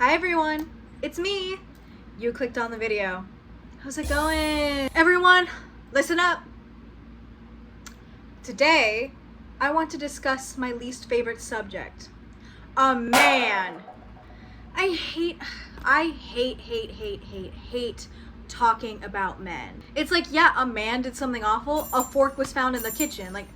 Hi everyone, it's me. You clicked on the video. How's it going? Everyone, listen up. Today, I want to discuss my least favorite subject. A man. I hate talking about men. It's like, yeah, a man did something awful. A fork was found in the kitchen. Like,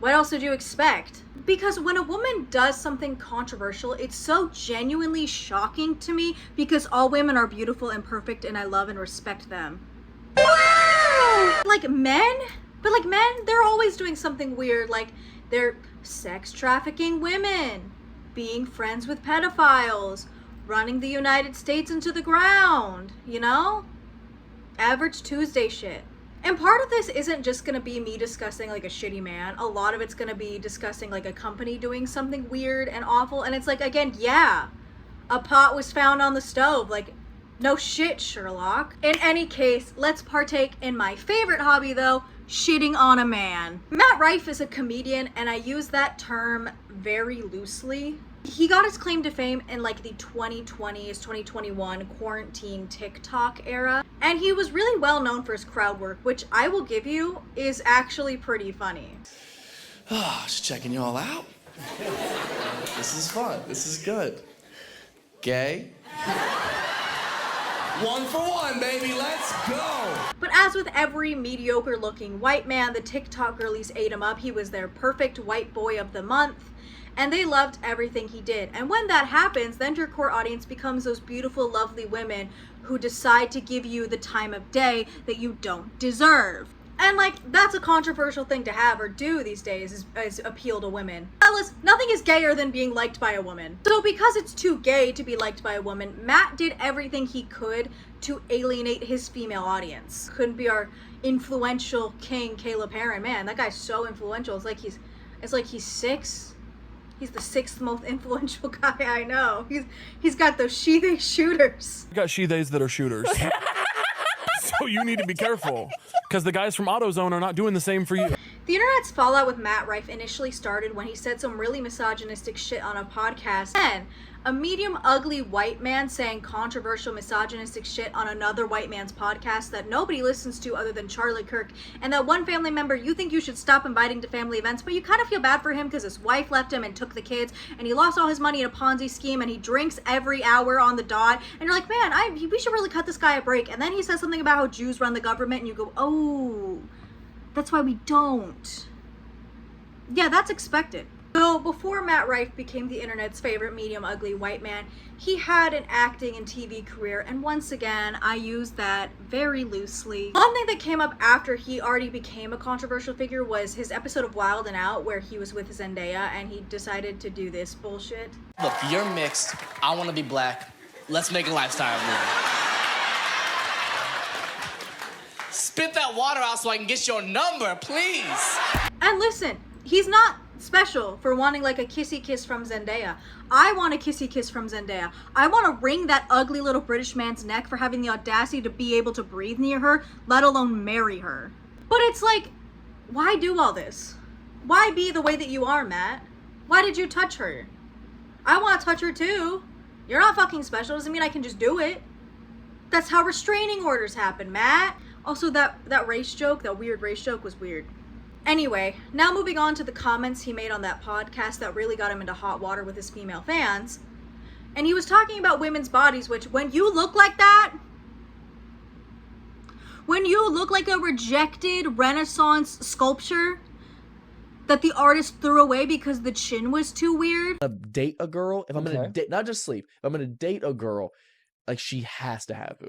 what else did you expect? Because when a woman does something controversial, it's so genuinely shocking to me because all women are beautiful and perfect and I love and respect them. Wow! Like men? But like men, they're always doing something weird. Like they're sex trafficking women, being friends with pedophiles, running the United States into the ground, you know? Average Tuesday shit. And part of this isn't just gonna be me discussing like a shitty man. A lot of it's gonna be discussing like a company doing something weird and awful. And it's like, again, yeah, a pot was found on the stove. Like, no shit, Sherlock. In any case, let's partake in my favorite hobby though, shitting on a man. Matt Rife is a comedian and I use that term very loosely. He got his claim to fame in like the 2020s, 2021 quarantine TikTok era. And he was really well known for his crowd work, which I will give you is actually pretty funny. Oh, just checking you all out. This is fun. This is good. Gay? 1 for 1, baby. Let's go. But as with every mediocre looking white man, the TikTok girlies ate him up. He was their perfect white boy of the month. And they loved everything he did. And when that happens, then your core audience becomes those beautiful, lovely women who decide to give you the time of day that you don't deserve. And like, that's a controversial thing to have or do these days is appeal to women. Fellas, nothing is gayer than being liked by a woman. So because it's too gay to be liked by a woman, Matt did everything he could to alienate his female audience. Couldn't be our influential king, Caleb Heron. Man, that guy's so influential. It's like he's 6. He's the 6th most influential guy I know. He's got those she-they shooters. I got she-theys that are shooters. So you need to be careful, because the guys from AutoZone are not doing the same for you. The internet's fallout with Matt Rife initially started when he said some really misogynistic shit on a podcast. Then, a medium ugly white man saying controversial misogynistic shit on another white man's podcast that nobody listens to other than Charlie Kirk, and that one family member you think you should stop inviting to family events, but you kind of feel bad for him because his wife left him and took the kids, and he lost all his money in a Ponzi scheme, and he drinks every hour on the dot, and you're like, man, we should really cut this guy a break. And then he says something about how Jews run the government, and you go, oh, that's why we don't. Yeah, that's expected. So before Matt Rife became the internet's favorite medium ugly white man, he had an acting and TV career, and once again, I use that very loosely. One thing that came up after he already became a controversial figure was his episode of Wild 'N Out where he was with Zendaya and he decided to do this bullshit. Look, you're mixed. I want to be black. Let's make a lifestyle movie. Spit that water out so I can get your number, please. And listen, he's not special for wanting like a kissy kiss from Zendaya. I want a kissy kiss from Zendaya. I want to wring that ugly little British man's neck for having the audacity to be able to breathe near her, let alone marry her. But it's like, why do all this? Why be the way that you are, Matt? Why did you touch her? I want to touch her too. You're not fucking special. Doesn't mean I can just do it. That's how restraining orders happen, Matt. Also, that race joke, that weird race joke was weird. Anyway, now moving on to the comments he made on that podcast that really got him into hot water with his female fans. And he was talking about women's bodies, which when you look like that, when you look like a rejected Renaissance sculpture that the artist threw away because the chin was too weird. Date a girl, if I'm gonna date, not just sleep, if I'm gonna date a girl, like she has to have it.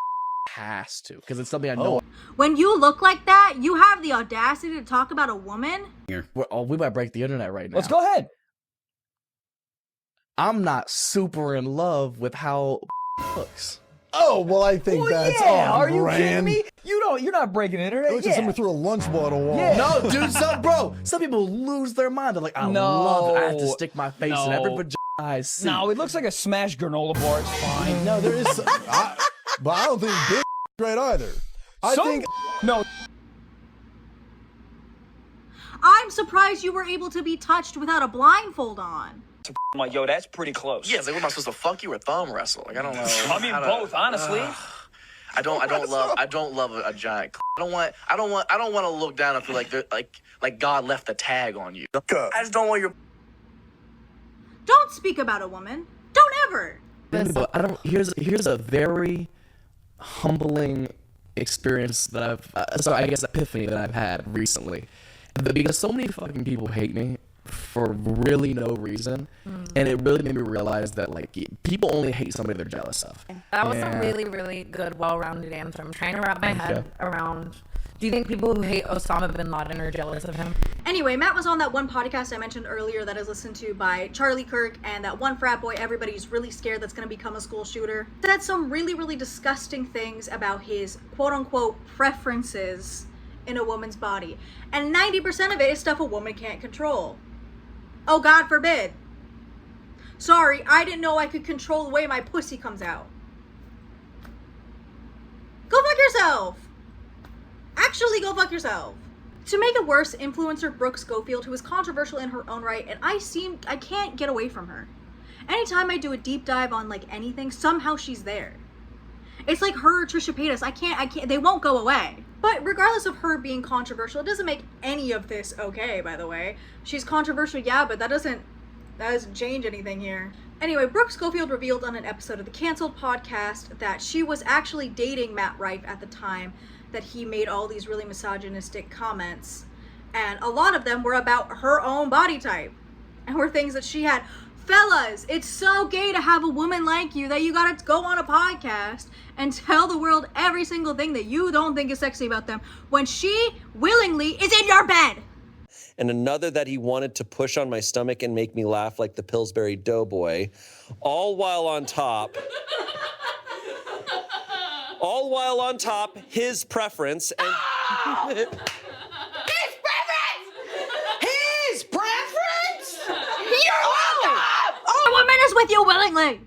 Has to, because it's something I know. When you look like that, you have the audacity to talk about a woman? We might break the internet right now. Let's go ahead. I'm not super in love with how looks. Oh, well, I think that's yeah. on Are you kidding brand. me? You're not breaking the internet. It looks like somebody threw a lunch ball at a wall. Yeah. No, dude, some people lose their mind. They're like, I love it. I have to stick my face in every vagina I see. No, it looks like a smashed granola bar. It's fine. No, there is. But I don't think big great either. I think no. I'm surprised you were able to be touched without a blindfold on. I'm like, yo, that's pretty close. Yeah, it's like, what am I supposed to fuck you or thumb wrestle? Like, I don't know. I mean, both, honestly. I don't love a giant. I don't want to look down and feel like God left a tag on you. I just don't want your. Don't speak about a woman. Don't ever. But I don't. Here's a very humbling experience that I guess epiphany that I've had recently, because so many fucking people hate me for really no reason, and it really made me realize that like people only hate somebody they're jealous of. That was a really, really good, well-rounded answer. I'm trying to wrap my head around. Do you think people who hate Osama bin Laden are jealous of him? Anyway, Matt was on that one podcast I mentioned earlier that is listened to by Charlie Kirk, and that one frat boy everybody's really scared that's going to become a school shooter said some really, really disgusting things about his quote-unquote preferences in a woman's body. And 90% of it is stuff a woman can't control. Oh, God forbid. Sorry, I didn't know I could control the way my pussy comes out. Go fuck yourself. Actually, go fuck yourself. To make it worse, influencer Brooke Schofield, who is controversial in her own right, and I can't get away from her. Anytime I do a deep dive on like anything, somehow she's there. It's like her or Trisha Paytas. I can't, they won't go away. But regardless of her being controversial, it doesn't make any of this okay, by the way. She's controversial, yeah, but that doesn't change anything here. Anyway, Brooke Schofield revealed on an episode of the Cancelled podcast that she was actually dating Matt Rife at the time that he made all these really misogynistic comments. And a lot of them were about her own body type. And were things that she had. Fellas, it's so gay to have a woman like you that you gotta go on a podcast and tell the world every single thing that you don't think is sexy about them when she willingly is in your bed. And another that he wanted to push on my stomach and make me laugh like the Pillsbury Doughboy, all while on top, his preference and His preference? You're welcome! A woman is with you willingly!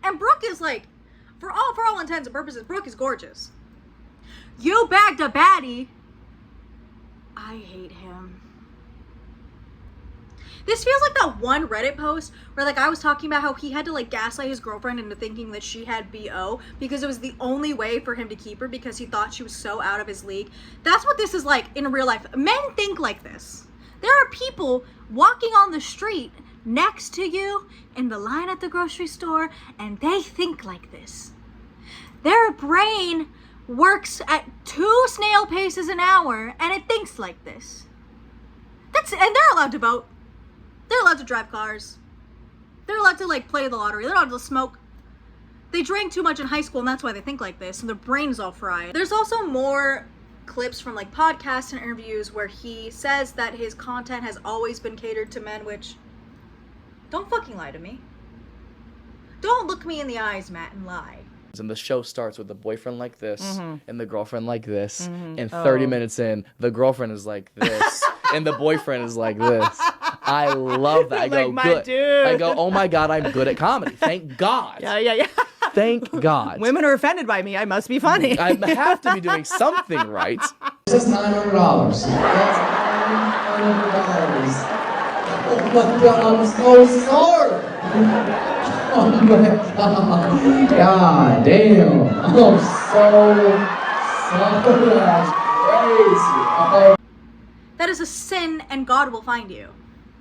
And Brooke is like, for all intents and purposes, Brooke is gorgeous. You bagged a baddie. I hate him. This feels like that one Reddit post where like I was talking about how he had to like gaslight his girlfriend into thinking that she had BO because it was the only way for him to keep her because he thought she was so out of his league. That's what this is like in real life. Men think like this. There are people walking on the street next to you in the line at the grocery store and they think like this. Their brain works at 2 snail paces an hour and it thinks like this. And they're allowed to vote. They're allowed to drive cars. They're allowed to like play the lottery. They're allowed to smoke. They drank too much in high school and that's why they think like this and their brain's all fried. There's also more clips from like podcasts and interviews where he says that his content has always been catered to men, which don't fucking lie to me. Don't look me in the eyes, Matt, and lie. And the show starts with the boyfriend like this and the girlfriend like this, and 30 minutes in, the girlfriend is like this and the boyfriend is like this. I love that. I go, like, good. dude. I go, oh my God, I'm good at comedy. Thank God. Yeah. Thank God. Women are offended by me. I must be funny. I have to be doing something right. That's $900. That's $900. Oh my God, I'm so sorry. Oh my God. God damn. I'm so sorry. That's crazy. That is a sin and God will find you.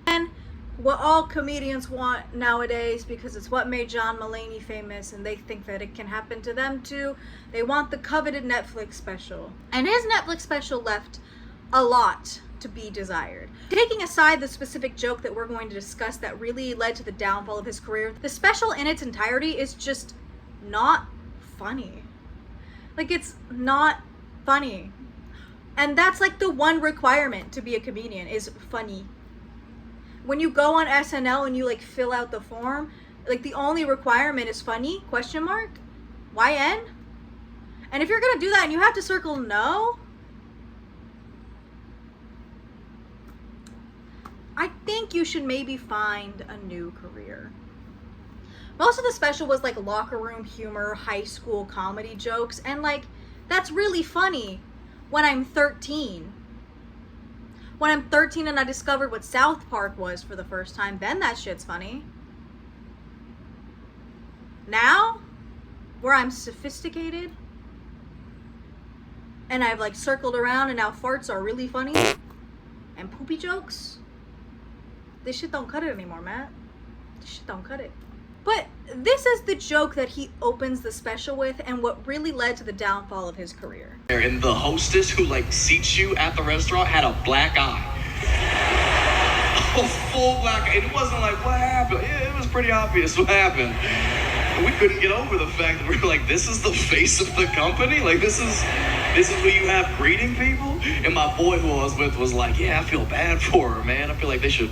And what all comedians want nowadays, because it's what made John Mulaney famous and they think that it can happen to them too, they want the coveted Netflix special. And his Netflix special left a lot to be desired. Taking aside the specific joke that we're going to discuss that really led to the downfall of his career, the special in its entirety is just not funny. Like, it's not funny. And that's like the one requirement to be a comedian is funny. When you go on SNL and you like fill out the form, like the only requirement is funny, ? YN? And if you're gonna do that and you have to circle no, I think you should maybe find a new career. Most of the special was like locker room humor, high school comedy jokes, and like, that's really funny when I'm 13. When I'm 13 and I discovered what South Park was for the first time, then that shit's funny. Now, where I'm sophisticated, and I've like circled around and now farts are really funny, and poopy jokes, this shit don't cut it anymore, Matt. This shit don't cut it. But this is the joke that he opens the special with, and what really led to the downfall of his career. And the hostess who like seats you at the restaurant had a black eye. A full black eye. It wasn't like, what happened? Yeah, it was pretty obvious what happened. And we couldn't get over the fact that we were like, this is the face of the company? Like, this is who you have greeting people? And my boy who I was with was like, yeah, I feel bad for her, man. I feel like they should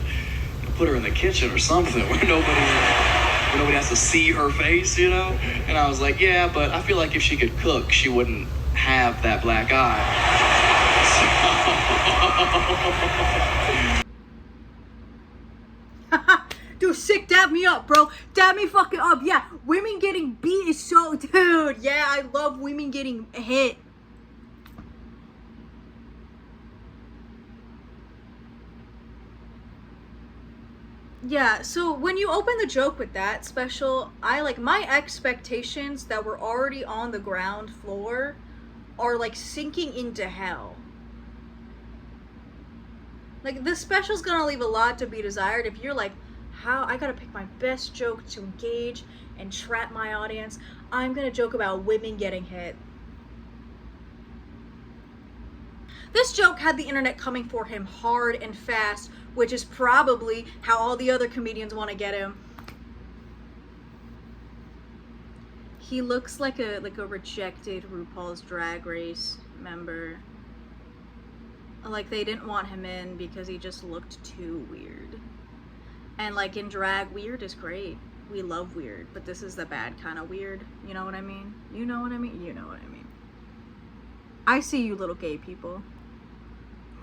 put her in the kitchen or something where nobody has to see her face, you know? And I was like, yeah, but I feel like if she could cook, she wouldn't have that black eye. Dude, sick, dab me up, bro. Dab me fucking up. Yeah, women getting beat is so... Dude, yeah, I love women getting hit. Yeah, so when you open the joke with that special, I like my expectations that were already on the ground floor are like sinking into hell. Like, this special's gonna leave a lot to be desired if you're like, how I gotta pick my best joke to engage and trap my audience. I'm gonna joke about women getting hit. This joke had the internet coming for him hard and fast, which is probably how all the other comedians want to get him. He looks like a rejected RuPaul's Drag Race member. Like, they didn't want him in because he just looked too weird. And like, in drag, weird is great. We love weird, but this is the bad kind of weird. You know what I mean? You know what I mean? You know what I mean. I see you little gay people.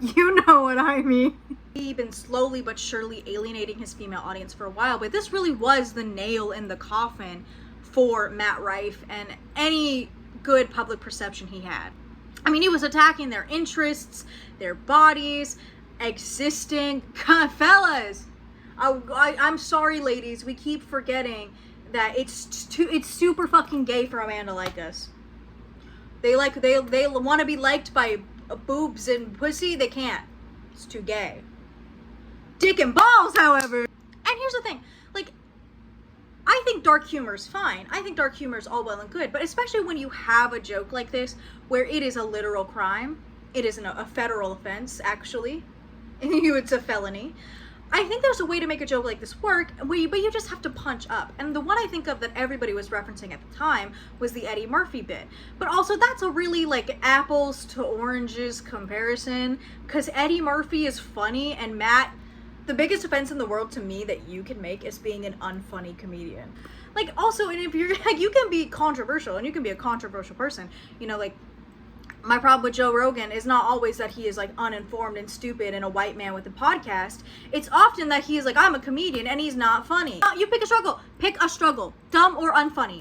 You know what I mean. He'd been slowly but surely alienating his female audience for a while, but this really was the nail in the coffin for Matt Rife and any good public perception he had. I mean, he was attacking their interests, their bodies, existing... Fellas! I'm sorry, ladies. We keep forgetting that it's super fucking gay for a man to like us. They want to be liked by boobs and pussy. They can't. It's too gay. Dick and balls, however. And here's the thing. Like, I think dark humor is fine. I think dark humor is all well and good. But especially when you have a joke like this, where it is a literal crime. It isn't a federal offense, actually. It's a felony. I think there's a way to make a joke like this work, but you just have to punch up. And the one I think of that everybody was referencing at the time was the Eddie Murphy bit. But also, that's a really, like, apples to oranges comparison, because Eddie Murphy is funny, and Matt, the biggest offense in the world to me that you can make is being an unfunny comedian. Like, also, and if you're, like, you can be controversial, and you can be a controversial person. You know, like, my problem with Joe Rogan is not always that he is, like, uninformed and stupid and a white man with a podcast. It's often that he is like, I'm a comedian, and he's not funny. You pick a struggle. Pick a struggle. Dumb or unfunny.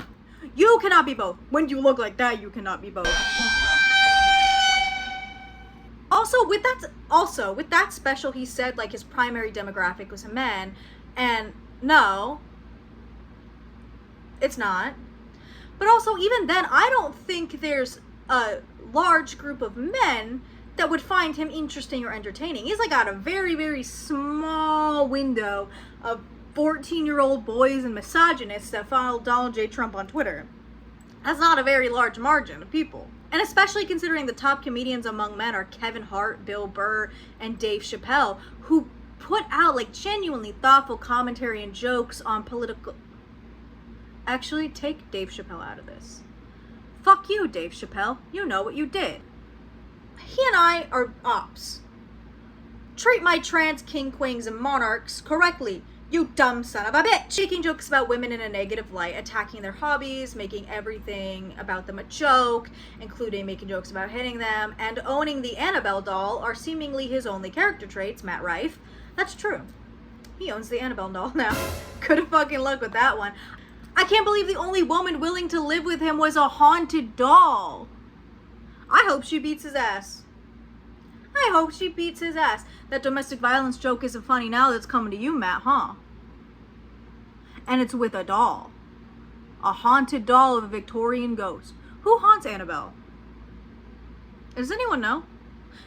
You cannot be both. When you look like that, you cannot be both. Also, with that special, he said, like, his primary demographic was a man, and no, it's not. But also, even then, I don't think there's a large group of men that would find him interesting or entertaining. He's like got a very, very small window of 14-year-old boys and misogynists that follow Donald J. Trump on Twitter. That's not a very large margin of people. And especially considering the top comedians among men are Kevin Hart, Bill Burr, and Dave Chappelle, who put out like genuinely thoughtful commentary and jokes on political... Actually, take Dave Chappelle out of this. Fuck you, Dave Chappelle. You know what you did. He and I are ops. Treat my trans king, queens, and monarchs correctly, you dumb son of a bitch. Making jokes about women in a negative light, attacking their hobbies, making everything about them a joke, including making jokes about hitting them, and owning the Annabelle doll are seemingly his only character traits, Matt Rife. That's true. He owns the Annabelle doll now. Good fucking luck with that one. I can't believe the only woman willing to live with him was a haunted doll. I hope she beats his ass. I hope she beats his ass. That domestic violence joke isn't funny now that's coming to you, Matt, huh? And it's with a doll. A haunted doll of a Victorian ghost. Who haunts Annabelle? Does anyone know?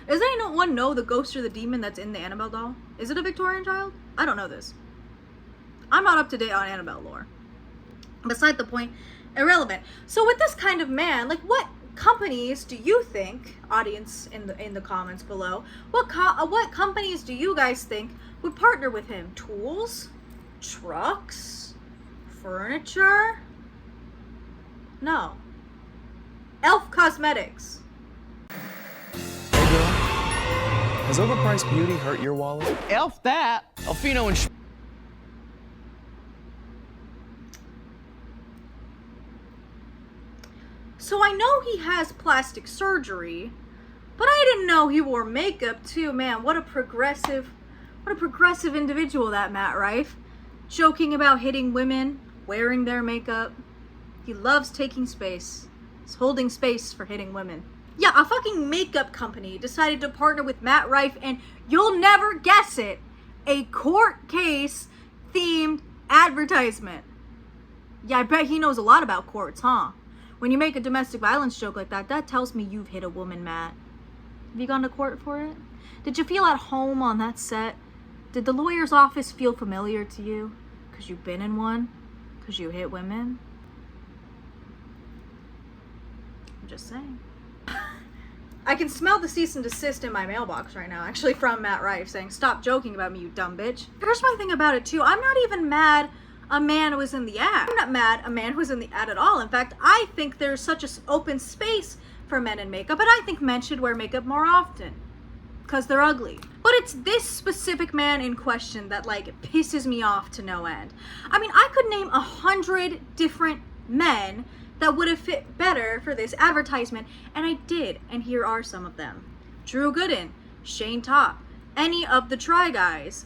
Does anyone know the ghost or the demon that's in the Annabelle doll? Is it a Victorian child? I don't know this. I'm not up to date on Annabelle lore. Beside the point, irrelevant. So with this kind of man, like, what companies do you think, audience in the comments below, what companies do you guys think would partner with him? Tools? Trucks? Furniture? No. Elf Cosmetics. Hey girl, has overpriced beauty hurt your wallet? Elf that. Alfino and So I know he has plastic surgery, but I didn't know he wore makeup too. Man, what a progressive individual that Matt Rife. Joking about hitting women, wearing their makeup. He loves taking space. He's holding space for hitting women. Yeah, a fucking makeup company decided to partner with Matt Rife and, you'll never guess it, a court case themed advertisement. Yeah, I bet he knows a lot about courts, huh? When you make a domestic violence joke like that, that tells me you've hit a woman, Matt. Have you gone to court for it? Did you feel at home on that set? Did the lawyer's office feel familiar to you? Because you've been in one? Because you hit women? I'm just saying. I can smell the cease and desist in my mailbox right now, actually, from Matt Rife saying, stop joking about me, you dumb bitch. Here's my thing about it, too. I'm not even mad a man was in the ad. I'm not mad a man was in the ad at all. In fact, I think there's such an open space for men in makeup, and I think men should wear makeup more often because they're ugly. But it's this specific man in question that, like, pisses me off to no end. I mean, I could name 100 different men that would have fit better for this advertisement, and I did, and here are some of them. Drew Gooden, Shane Topp, any of the Try Guys,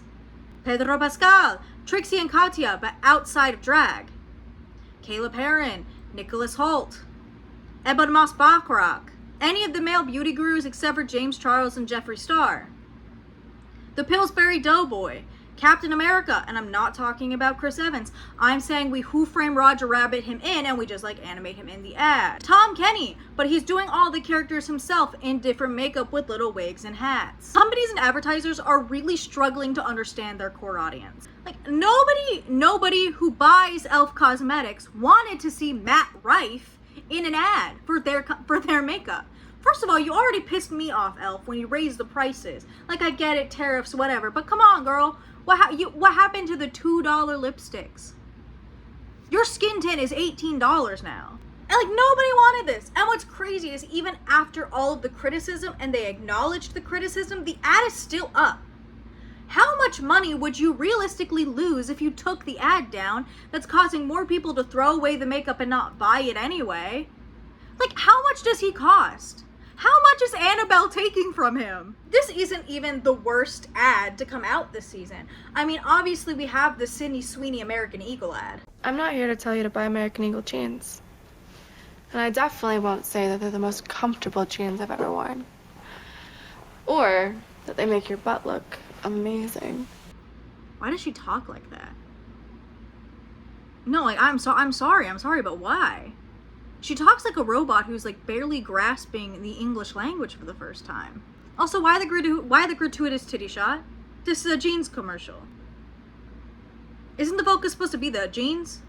Pedro Pascal, Trixie and Katya, but outside of drag, Caleb Heron, Nicholas Hoult, Ebon Moss-Bachrach, any of the male beauty gurus except for James Charles and Jeffree Star, the Pillsbury Doughboy, Captain America, and I'm not talking about Chris Evans. I'm saying we Who Framed Roger Rabbit him in and we just like animate him in the ad. Tom Kenny, but he's doing all the characters himself in different makeup with little wigs and hats. Companies and advertisers are really struggling to understand their core audience. Like nobody who buys Elf Cosmetics wanted to see Matt Rife in an ad for their makeup. First of all, you already pissed me off, Elf, when you raised the prices. Like, I get it, tariffs, whatever, but come on, girl. What happened to the $2 lipsticks? Your skin tint is $18 now. And, like, nobody wanted this. And what's crazy is even after all of the criticism, and they acknowledged the criticism, the ad is still up. How much money would you realistically lose if you took the ad down that's causing more people to throw away the makeup and not buy it anyway? Like, how much does he cost? How much is Annabelle taking from him? This isn't even the worst ad to come out this season. I mean, obviously we have the Sydney Sweeney American Eagle ad. I'm not here to tell you to buy American Eagle jeans. And I definitely won't say that they're the most comfortable jeans I've ever worn. Or that they make your butt look amazing. Why does she talk like that? No, like, I'm sorry, but why? She talks like a robot who's like barely grasping the English language for the first time. Also, why the gratuitous titty shot? This is a jeans commercial. Isn't the focus supposed to be the jeans?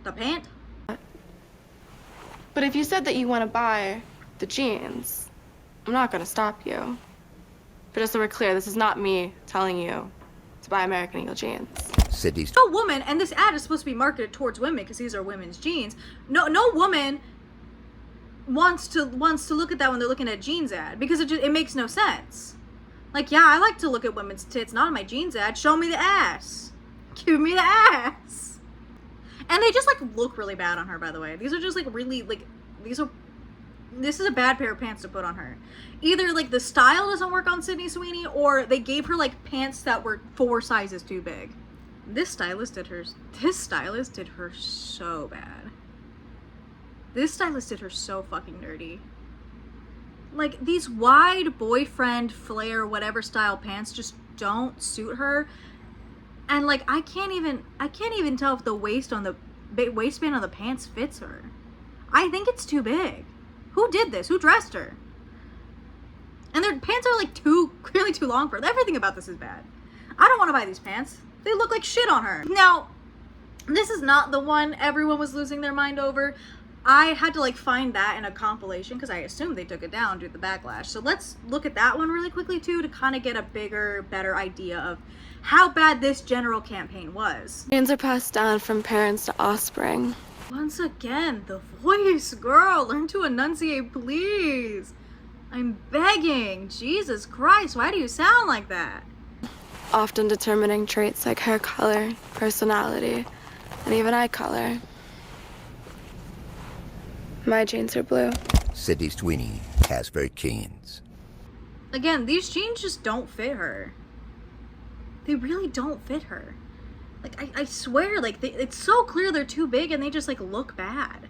The pant? But if you said that you want to buy the jeans, I'm not going to stop you. But just so we're clear, this is not me telling you to buy American Eagle jeans. Cities. No woman, and this ad is supposed to be marketed towards women because these are women's jeans. No woman wants to look at that when they're looking at a jeans ad because it makes no sense. Like, yeah, I like to look at women's tits, not in my jeans ad. Show me the ass. Give me the ass. And they just like look really bad on her, by the way. These are just like really like this is a bad pair of pants to put on her. Either like the style doesn't work on Sydney Sweeney or they gave her like pants that were 4 sizes too big. This stylist did her so bad. This stylist did her so fucking dirty. Like, these wide boyfriend flare whatever style pants just don't suit her. And like, I can't even tell if the waistband on the pants fits her. I think it's too big. Who did this? Who dressed her? And their pants are like clearly too long for her. Everything about this is bad. I don't want to buy these pants. They look like shit on her. Now, this is not the one everyone was losing their mind over. I had to like find that in a compilation because I assumed they took it down due to the backlash. So let's look at that one really quickly too to kind of get a bigger, better idea of how bad this general campaign was. Genes are passed down from parents to offspring. Once again, the voice, girl, learn to enunciate, please. I'm begging. Jesus Christ, why do you sound like that? Often determining traits like hair color, personality, and even eye color. My genes are blue. Sydney Sweeney has very genes. Again, these jeans just don't fit her. They really don't fit her. Like, I swear, like, it's so clear they're too big and they just, like, look bad.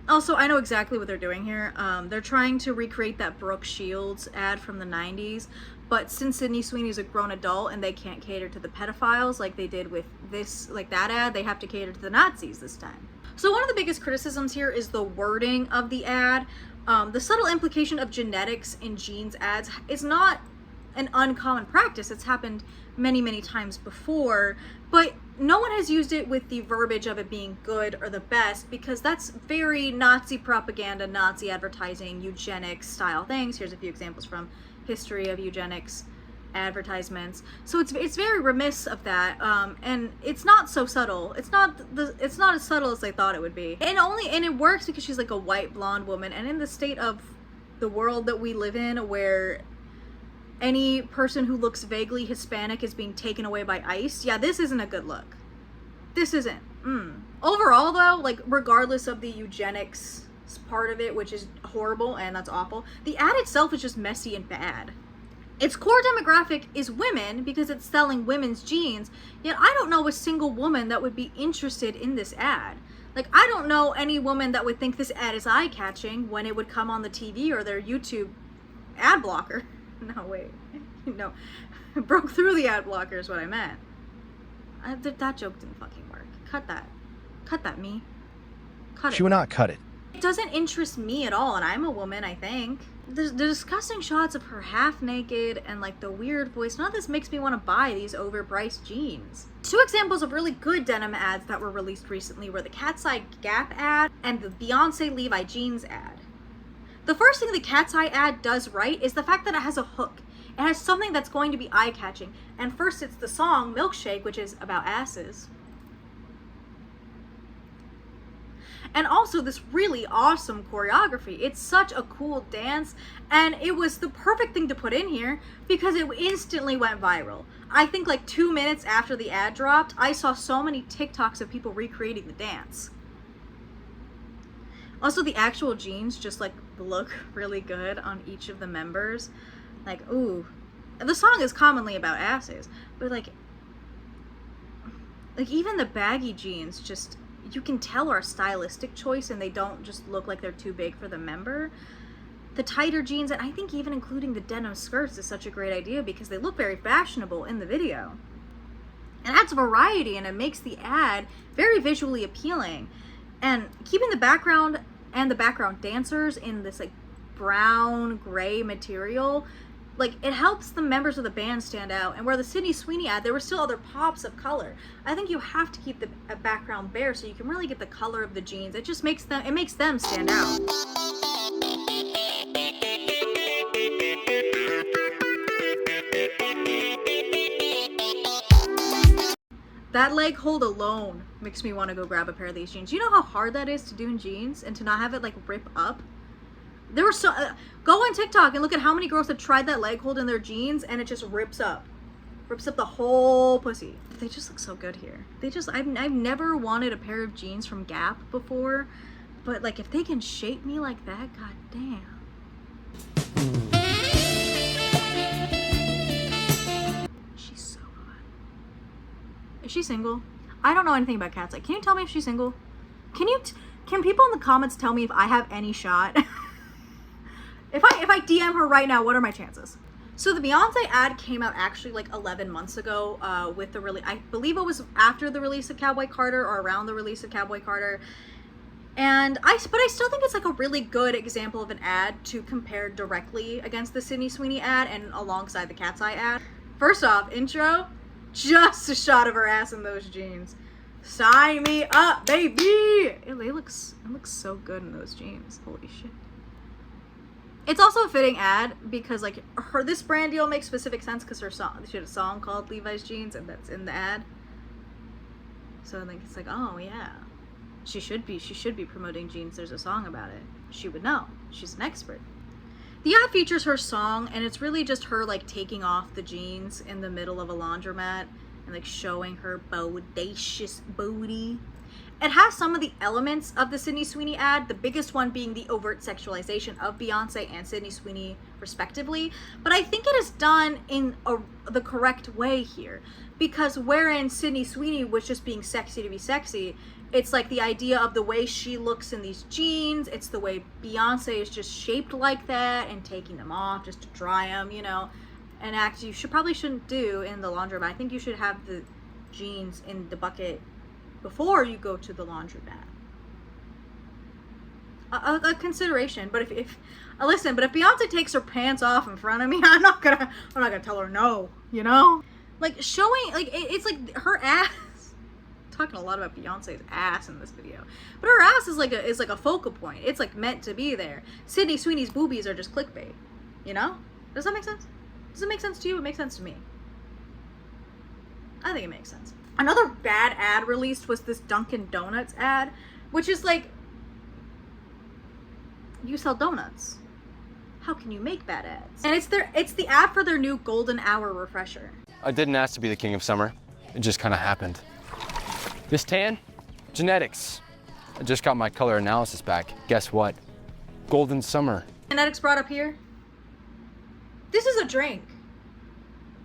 Also, I know exactly what they're doing here. They're trying to recreate that Brooke Shields ad from the 90s, but since Sydney Sweeney's a grown adult and they can't cater to the pedophiles like they did with this, like that ad, they have to cater to the Nazis this time. So one of the biggest criticisms here is the wording of the ad. The subtle implication of genetics in jeans ads is not an uncommon practice. It's happened many, many times before, but no one has used it with the verbiage of it being good or the best because that's very Nazi propaganda, Nazi advertising, eugenics style things. Here's a few examples from history of eugenics advertisements. So it's very remiss of that, and it's not so subtle. It's not as subtle as they thought it would be, and it works because she's like a white blonde woman, and in the state of the world that we live in, where any person who looks vaguely Hispanic is being taken away by ICE. Yeah, this isn't a good look. This isn't. Overall, though, like, regardless of the eugenics part of it, which is horrible and that's awful, the ad itself is just messy and bad. Its core demographic is women because it's selling women's jeans, yet I don't know a single woman that would be interested in this ad. Like, I don't know any woman that would think this ad is eye-catching when it would come on the TV or their YouTube ad blocker. No, wait. No. Broke through the ad blocker is what I meant. That joke didn't fucking work. Cut that. Cut that, me. Cut it. She would not cut it. It doesn't interest me at all, and I'm a woman, I think. The disgusting shots of her half naked and like the weird voice, none of this makes me want to buy these overpriced jeans. Two examples of really good denim ads that were released recently were the Cat's Eye Gap ad and the Beyonce Levi jeans ad. The first thing the Cat's Eye ad does right is the fact that it has a hook. It has something that's going to be eye-catching. And first it's the song Milkshake, which is about asses. And also this really awesome choreography. It's such a cool dance, and it was the perfect thing to put in here because it instantly went viral. I think like 2 minutes after the ad dropped, I saw so many TikToks of people recreating the dance. Also, the actual jeans just like look really good on each of the members. Like, ooh, the song is commonly about asses, but like even the baggy jeans just, you can tell are a stylistic choice and they don't just look like they're too big for the member. The tighter jeans, and I think even including the denim skirts is such a great idea because they look very fashionable in the video. It adds variety and it makes the ad very visually appealing. And keeping the background and the background dancers in this like brown gray material, like, it helps the members of the band stand out. And where the Sydney Sweeney ad, there were still other pops of color. I think you have to keep the background bare so you can really get the color of the jeans. It just makes them stand out. That leg hold alone makes me want to go grab a pair of these jeans. You know how hard that is to do in jeans and to not have it like rip up? There were so go on TikTok and look at how many girls have tried that leg hold in their jeans and it just rips up the whole pussy. They just look so good here. I've never wanted a pair of jeans from Gap before, but like if they can shape me like that, god damn. She's so hot. Is she single? I don't know anything about Cat's Eye. Can you tell me if she's single? Can people in the comments tell me if I have any shot? If I DM her right now, what are my chances? So the Beyonce ad came out actually like 11 months ago with the I believe it was after the release of Cowboy Carter or around the release of Cowboy Carter. And but I still think it's like a really good example of an ad to compare directly against the Sydney Sweeney ad and alongside the Cat's Eye ad. First off, intro, just a shot of her ass in those jeans. Sign me up, baby! It looks so good in those jeans. Holy shit. It's also a fitting ad because like this brand deal makes specific sense because she had a song called Levi's Jeans and that's in the ad. So I think it's like, oh yeah. She should be promoting jeans. There's a song about it. She would know. She's an expert. The ad features her song, and it's really just her like taking off the jeans in the middle of a laundromat and like showing her bodacious booty. It has some of the elements of the Sydney Sweeney ad, the biggest one being the overt sexualization of Beyonce and Sydney Sweeney respectively, but I think it is done in the correct way here, because wherein Sydney Sweeney was just being sexy to be sexy, it's like the idea of the way she looks in these jeans, it's the way Beyonce is just shaped like that and taking them off just to dry them, you know, an act you probably shouldn't do in the laundromat. I think you should have the jeans in the bucket before you go to the laundromat. A consideration, but if listen, but if Beyonce takes her pants off in front of me, I'm not gonna tell her no, you know? Like showing, like it's like her ass. Talking a lot about Beyonce's ass in this video, but her ass is like a focal point. It's like meant to be there. Sydney Sweeney's boobies are just clickbait, you know? Does that make sense? Does it make sense to you? It makes sense to me. I think it makes sense. Another bad ad released was this Dunkin' Donuts ad, which is like, you sell donuts. How can you make bad ads? And it's the ad for their new golden hour refresher. I didn't ask to be the king of summer. It just kind of happened. This tan? Genetics. I just got my color analysis back. Guess what? Golden summer. Genetics brought up here. This is a drink.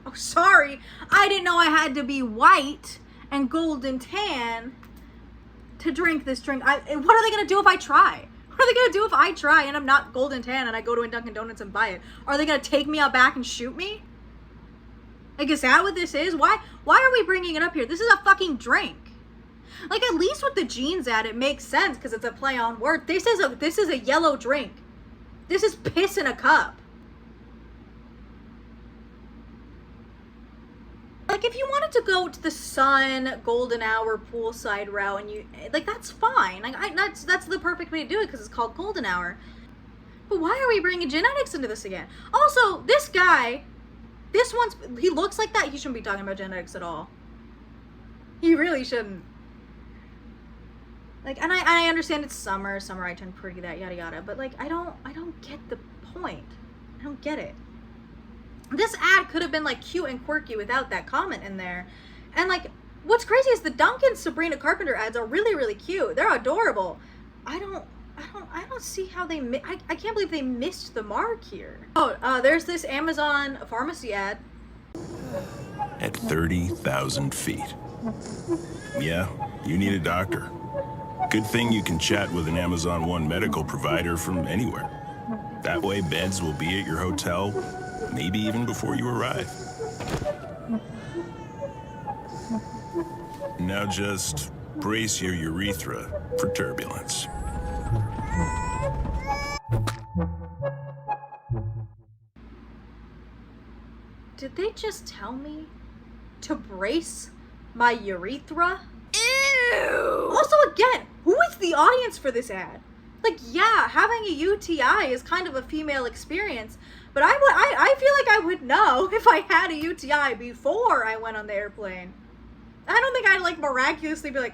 Oh, sorry. I didn't know I had to be white and golden tan to drink this drink. What are they going to do if I try? What are they going to do if I try and I'm not golden tan and I go to a Dunkin' Donuts and buy it? Are they going to take me out back and shoot me? Like, is that what this is? Why are we bringing it up here? This is a fucking drink. Like, at least with the jeans ad, it makes sense because it's a play on word. This is a yellow drink. This is piss in a cup. Like, if you wanted to go to the sun, golden hour, poolside route, and you, like, that's fine. Like, that's the perfect way to do it because it's called golden hour. But why are we bringing genetics into this again? Also, this guy, he looks like that. He shouldn't be talking about genetics at all. He really shouldn't. Like, and I understand it's summer, I turn pretty, that yada yada, but like, I don't get the point. I don't get it. This ad could have been like cute and quirky without that comment in there. And like, what's crazy is the Duncan Sabrina Carpenter ads are really, really cute. They're adorable. I don't see how they, I can't believe they missed the mark here. Oh, there's this Amazon pharmacy ad. At 30,000 feet. Yeah, you need a doctor. Good thing you can chat with an Amazon One medical provider from anywhere. That way, beds will be at your hotel, maybe even before you arrive. Now just brace your urethra for turbulence. Did they just tell me to brace my urethra? Ew! Also, again, who is the audience for this ad? Like, yeah, having a UTI is kind of a female experience, but I feel like I would know if I had a UTI before I went on the airplane. I don't think I'd like miraculously be like,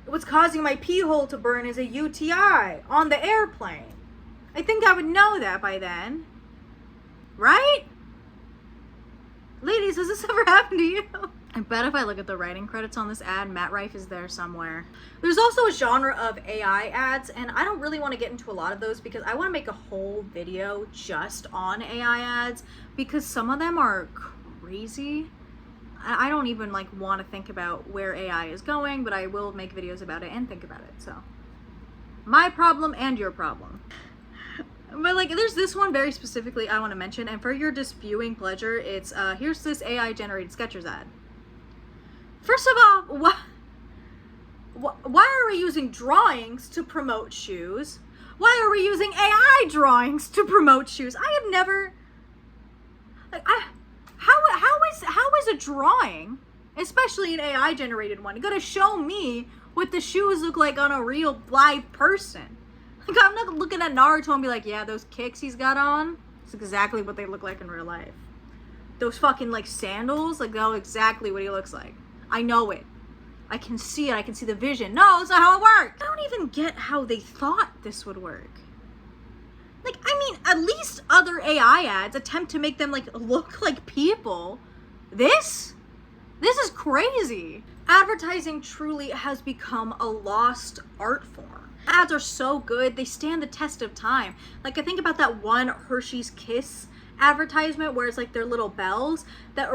what's causing my pee hole to burn is a UTI on the airplane. I think I would know that by then. Right? Ladies, has this ever happened to you? I bet if I look at the writing credits on this ad, Matt Rife is there somewhere. There's also a genre of AI ads, and I don't really want to get into a lot of those because I want to make a whole video just on AI ads because some of them are crazy. I don't even like want to think about where AI is going, but I will make videos about it and think about it. So, my problem and your problem. But like, there's this one very specifically I want to mention, and for your just viewing pleasure, it's here's this AI generated Skechers ad. First of all, why are we using drawings to promote shoes? Why are we using AI drawings to promote shoes? I have never, like, how is a drawing, especially an AI generated one, gonna show me what the shoes look like on a real live person? Like, I'm not looking at Naruto and be like, yeah, those kicks he's got on, it's exactly what they look like in real life. Those fucking, like, sandals, like, know exactly what he looks like. I know it. I can see it. I can see the vision. No, that's not how it works. I don't even get how they thought this would work. Like, I mean, at least other AI ads attempt to make them, like, look like people. This is crazy. Advertising truly has become a lost art form. Ads are so good, they stand the test of time. Like, I think about that one Hershey's Kiss advertisement where it's like their little bells that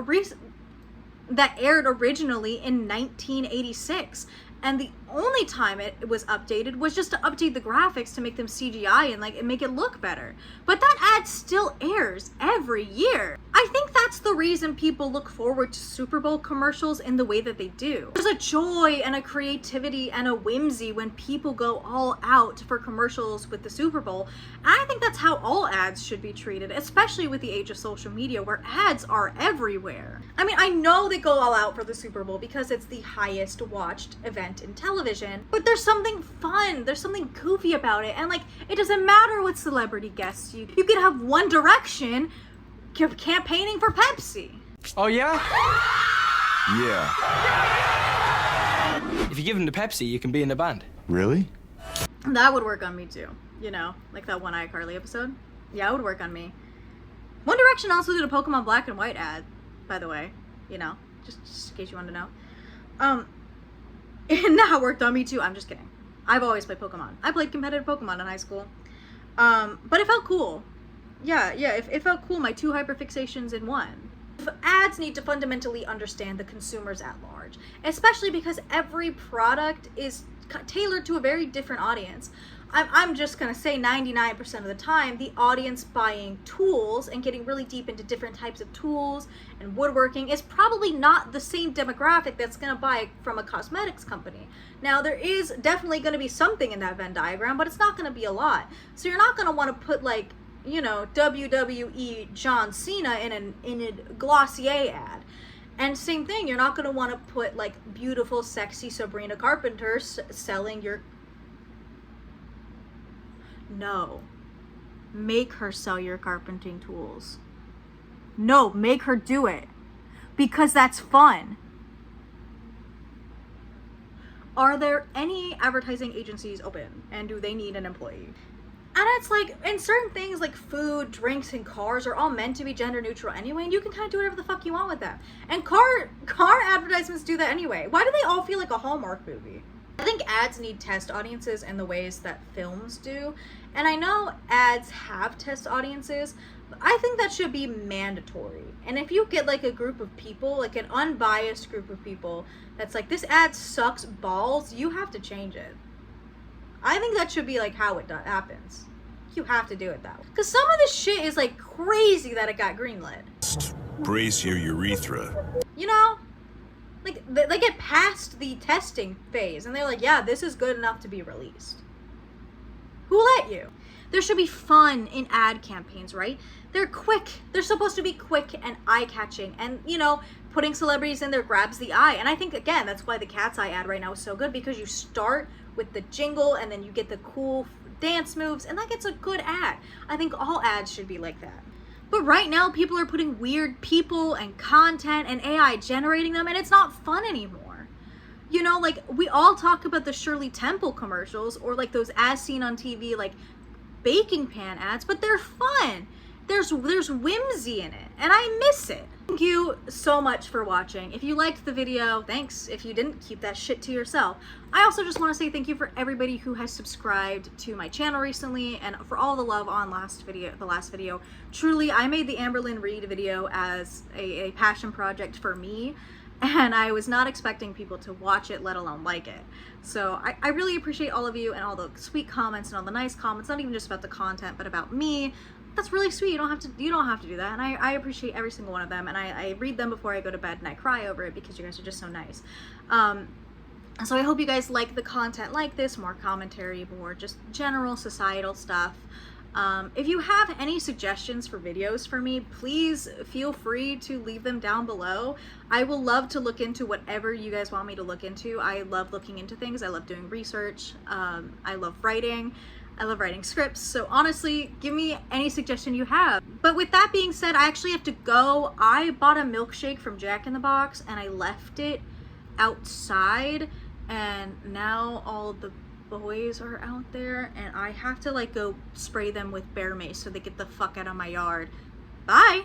aired originally in 1986. And the only time it was updated was just to update the graphics to make them CGI and like make it look better. But that ad still airs every year. I think that's the reason people look forward to Super Bowl commercials in the way that they do. There's a joy and a creativity and a whimsy when people go all out for commercials with the Super Bowl. And I think that's how all ads should be treated, especially with the age of social media where ads are everywhere. I mean, I know they go all out for the Super Bowl because it's the highest watched event in television, but there's something fun, there's something goofy about it, and like, it doesn't matter what celebrity guests you could have One Direction campaigning for Pepsi. Oh yeah? Yeah. If you give them to Pepsi, you can be in the band. Really? That would work on me too, you know, like that one iCarly episode. Yeah, it would work on me. One Direction also did a Pokemon Black and White ad, by the way, you know, just in case you wanted to know. And that worked on me too. I'm just kidding. I've always played Pokemon. I played competitive Pokemon in high school. But it felt cool. Yeah, it felt cool. My two hyperfixations in one. Ads need to fundamentally understand the consumers at large, especially because every product is tailored to a very different audience. I'm just gonna say 99% of the time, the audience buying tools and getting really deep into different types of tools and woodworking is probably not the same demographic that's gonna buy from a cosmetics company. Now, there is definitely gonna be something in that Venn diagram, but it's not gonna be a lot. So you're not gonna wanna put, like, you know, WWE John Cena in a Glossier ad. And same thing, you're not gonna wanna put, like, beautiful, sexy Sabrina Carpenter selling your... No. Make her sell your carpenting tools. No, make her do it. Because that's fun. Are there any advertising agencies open? And do they need an employee? And it's like, and certain things like food, drinks, and cars are all meant to be gender neutral anyway, and you can kind of do whatever the fuck you want with them. And car advertisements do that anyway. Why do they all feel like a Hallmark movie? I think ads need test audiences in the ways that films do. And I know ads have test audiences, but I think that should be mandatory. And if you get like a group of people, like an unbiased group of people, that's like, this ad sucks balls, you have to change it. I think that should be like how it happens. You have to do it that way. Because some of this shit is like crazy that it got greenlit. Brace your urethra. You know? Like, they get past the testing phase and they're like, yeah, this is good enough to be released. Who let you? There should be fun in ad campaigns, right? They're quick. They're supposed to be quick and eye-catching. And, you know, putting celebrities in there grabs the eye. And I think, again, that's why the Cat's Eye ad right now is so good, because you start with the jingle and then you get the cool dance moves, and that gets a good ad. I think all ads should be like that. But right now, people are putting weird people and content and AI generating them, and it's not fun anymore. You know, like, we all talk about the Shirley Temple commercials, or like those as seen on TV, like baking pan ads, but they're fun. There's whimsy in it, and I miss it. Thank you so much for watching. If you liked the video, thanks. If you didn't, keep that shit to yourself. I also just want to say thank you for everybody who has subscribed to my channel recently, and for all the love on the last video. Truly, I made the Amberlynn Reid video as a passion project for me, and I was not expecting people to watch it, let alone like it. So I really appreciate all of you and all the sweet comments and all the nice comments, not even just about the content, but about me. That's really sweet. You don't have to do that, and I appreciate every single one of them, and I read them before I go to bed, and I cry over it because you guys are just so nice. So I hope you guys like the content like this, more commentary, more just general societal stuff. If you have any suggestions for videos for me, please feel free to leave them down below. I will love to look into whatever you guys want me to look into. I love looking into things. I love doing research. I love writing. I love writing scripts. So honestly, give me any suggestion you have. But with that being said, I actually have to go. I bought a milkshake from Jack in the Box and I left it outside, and now all the boys are out there and I have to like go spray them with bear mace so they get the fuck out of my yard. Bye!